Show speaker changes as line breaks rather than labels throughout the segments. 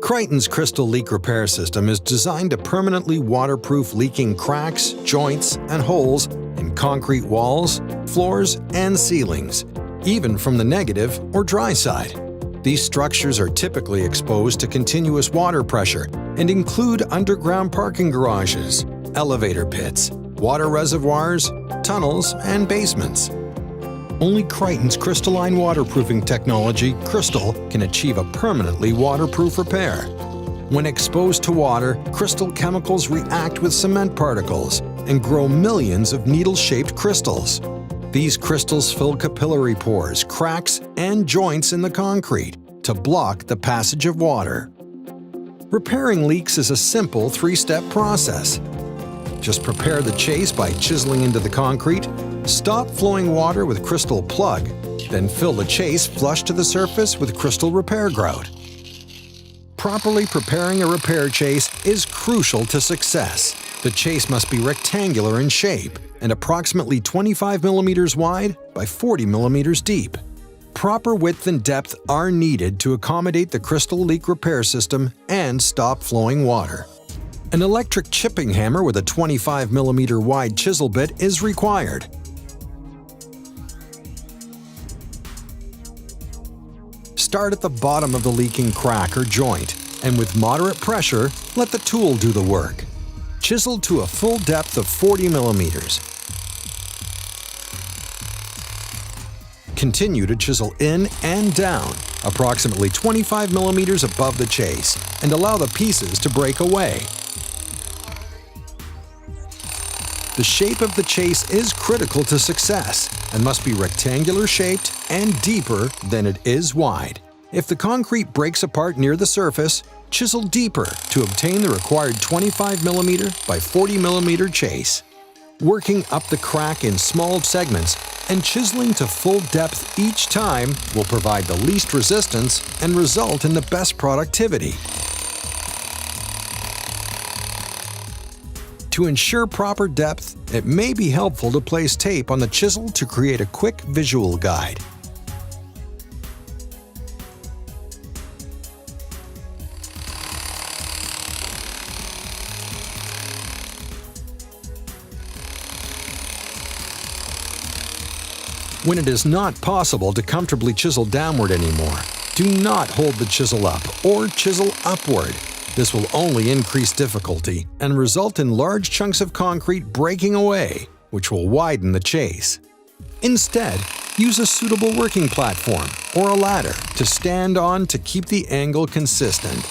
Kryton's Krystol leak repair system is designed to permanently waterproof leaking cracks, joints, and holes in concrete walls, floors, and ceilings, even from the negative or dry side. These structures are typically exposed to continuous water pressure and include underground parking garages, elevator pits, water reservoirs, tunnels, and basements. Only Kryton's crystalline waterproofing technology, Krystol, can achieve a permanently waterproof repair. When exposed to water, Krystol chemicals react with cement particles and grow millions of needle-shaped crystals. These crystals fill capillary pores, cracks, and joints in the concrete to block the passage of water. Repairing leaks is a simple three-step process. Just prepare the chase by chiseling into the concrete, stop flowing water with Krystol plug, then fill the chase flush to the surface with Krystol repair grout. Properly preparing a repair chase is crucial to success. The chase must be rectangular in shape and approximately 25 mm wide by 40 mm deep. Proper width and depth are needed to accommodate the Krystol leak repair system and stop flowing water. An electric chipping hammer with a 25 mm wide chisel bit is required. Start at the bottom of the leaking crack or joint, and with moderate pressure, let the tool do the work. Chisel to a full depth of 40 mm. Continue to chisel in and down, approximately 25 mm above the chase, and allow the pieces to break away. The shape of the chase is critical to success and must be rectangular shaped and deeper than it is wide. If the concrete breaks apart near the surface, chisel deeper to obtain the required 25 mm by 40 mm chase. Working up the crack in small segments and chiseling to full depth each time will provide the least resistance and result in the best productivity. To ensure proper depth, it may be helpful to place tape on the chisel to create a quick visual guide. When it is not possible to comfortably chisel downward anymore, do not hold the chisel up or chisel upward. This will only increase difficulty and result in large chunks of concrete breaking away, which will widen the chase. Instead, use a suitable working platform or a ladder to stand on to keep the angle consistent.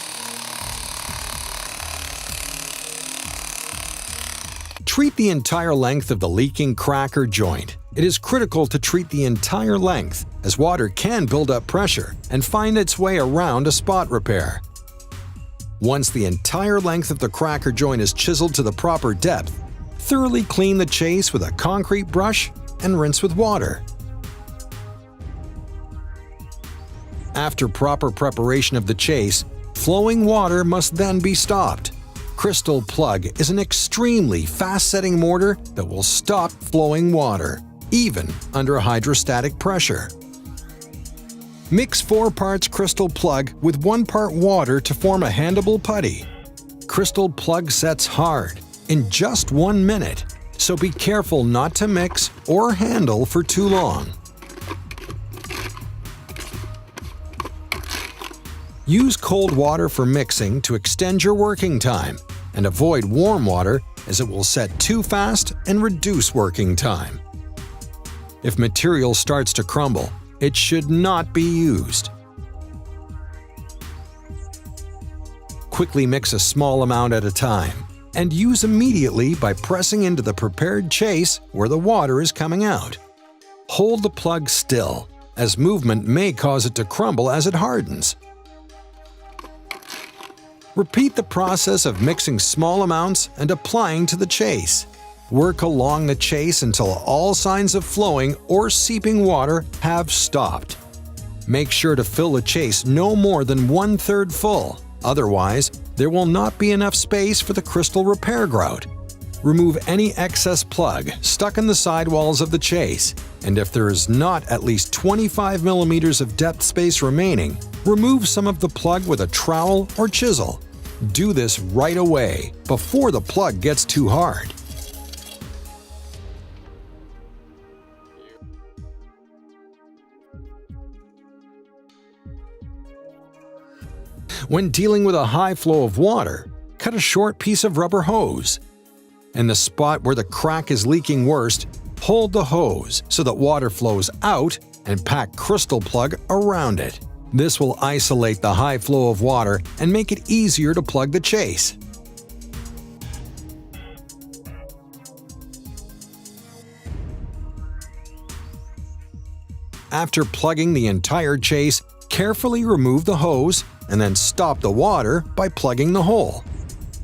Treat the entire length of the leaking crack or joint. It is critical to treat the entire length, as water can build up pressure and find its way around a spot repair. Once the entire length of the crack or joint is chiseled to the proper depth, thoroughly clean the chase with a concrete brush and rinse with water. After proper preparation of the chase, flowing water must then be stopped. Krystol plug is an extremely fast-setting mortar that will stop flowing water, even under hydrostatic pressure. Mix 4 parts Krystol plug with 1 part water to form a handleable putty. Krystol plug sets hard in just 1 minute, so be careful not to mix or handle for too long. Use cold water for mixing to extend your working time, and avoid warm water as it will set too fast and reduce working time. If material starts to crumble, it should not be used. Quickly mix a small amount at a time and use immediately by pressing into the prepared chase where the water is coming out. Hold the plug still, as movement may cause it to crumble as it hardens. Repeat the process of mixing small amounts and applying to the chase. Work along the chase until all signs of flowing or seeping water have stopped. Make sure to fill the chase no more than 1/3 full, otherwise there will not be enough space for the Krystol repair grout. Remove any excess plug stuck in the sidewalls of the chase, and if there is not at least 25 mm of depth space remaining, Remove some of the plug with a trowel or chisel. Do this right away, before the plug gets too hard. When dealing with a high flow of water, cut a short piece of rubber hose. In the spot where the crack is leaking worst, hold the hose so that water flows out and pack Krystol plug around it. This will isolate the high flow of water and make it easier to plug the chase. After plugging the entire chase, carefully remove the hose and then stop the water by plugging the hole.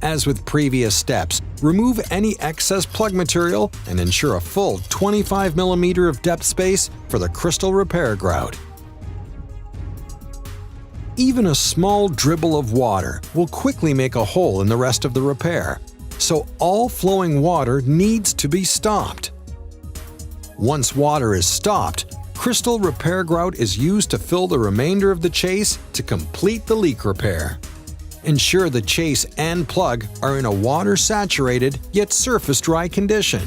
As with previous steps, remove any excess plug material and ensure a full 25 mm of depth space for the Krystol repair grout. Even a small dribble of water will quickly make a hole in the rest of the repair, so all flowing water needs to be stopped. Once water is stopped, Krystol repair grout is used to fill the remainder of the chase to complete the leak repair. Ensure the chase and plug are in a water-saturated yet surface-dry condition.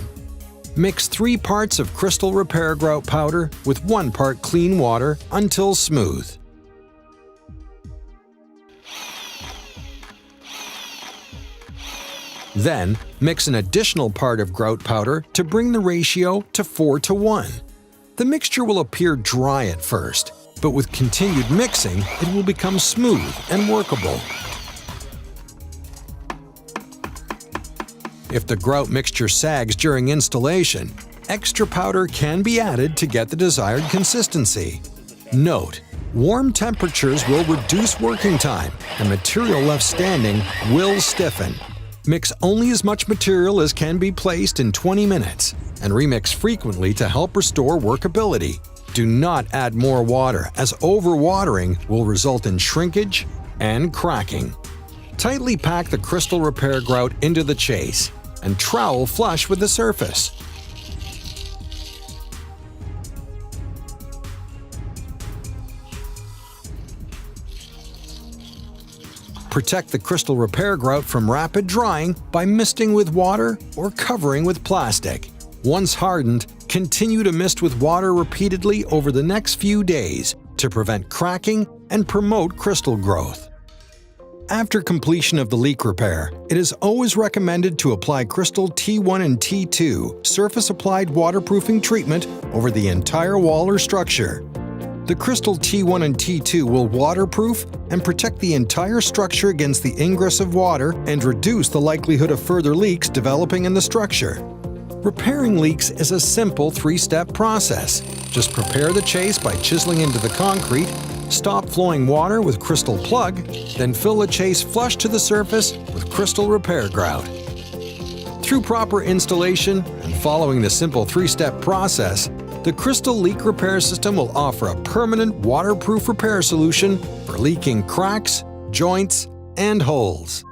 Mix 3 parts of Krystol repair grout powder with 1 part clean water until smooth. Then, mix an additional part of grout powder to bring the ratio to 4:1. The mixture will appear dry at first, but with continued mixing, it will become smooth and workable. If the grout mixture sags during installation, extra powder can be added to get the desired consistency. Note: warm temperatures will reduce working time, and material left standing will stiffen. Mix only as much material as can be placed in 20 minutes, and remix frequently to help restore workability. Do not add more water, as overwatering will result in shrinkage and cracking. Tightly pack the Krystol repair grout into the chase, and trowel flush with the surface. Protect the Krystol repair grout from rapid drying by misting with water or covering with plastic. Once hardened, continue to mist with water repeatedly over the next few days to prevent cracking and promote Krystol growth. After completion of the leak repair, it is always recommended to apply Krystol T1 and T2 surface-applied waterproofing treatment over the entire wall or structure. The Krystol T1 and T2 will waterproof and protect the entire structure against the ingress of water and reduce the likelihood of further leaks developing in the structure. Repairing leaks is a simple 3-step process. Just prepare the chase by chiseling into the concrete, stop flowing water with Krystol plug, then fill the chase flush to the surface with Krystol repair grout. Through proper installation and following the simple 3-step process, the Krystol leak repair system will offer a permanent waterproof repair solution for leaking cracks, joints, and holes.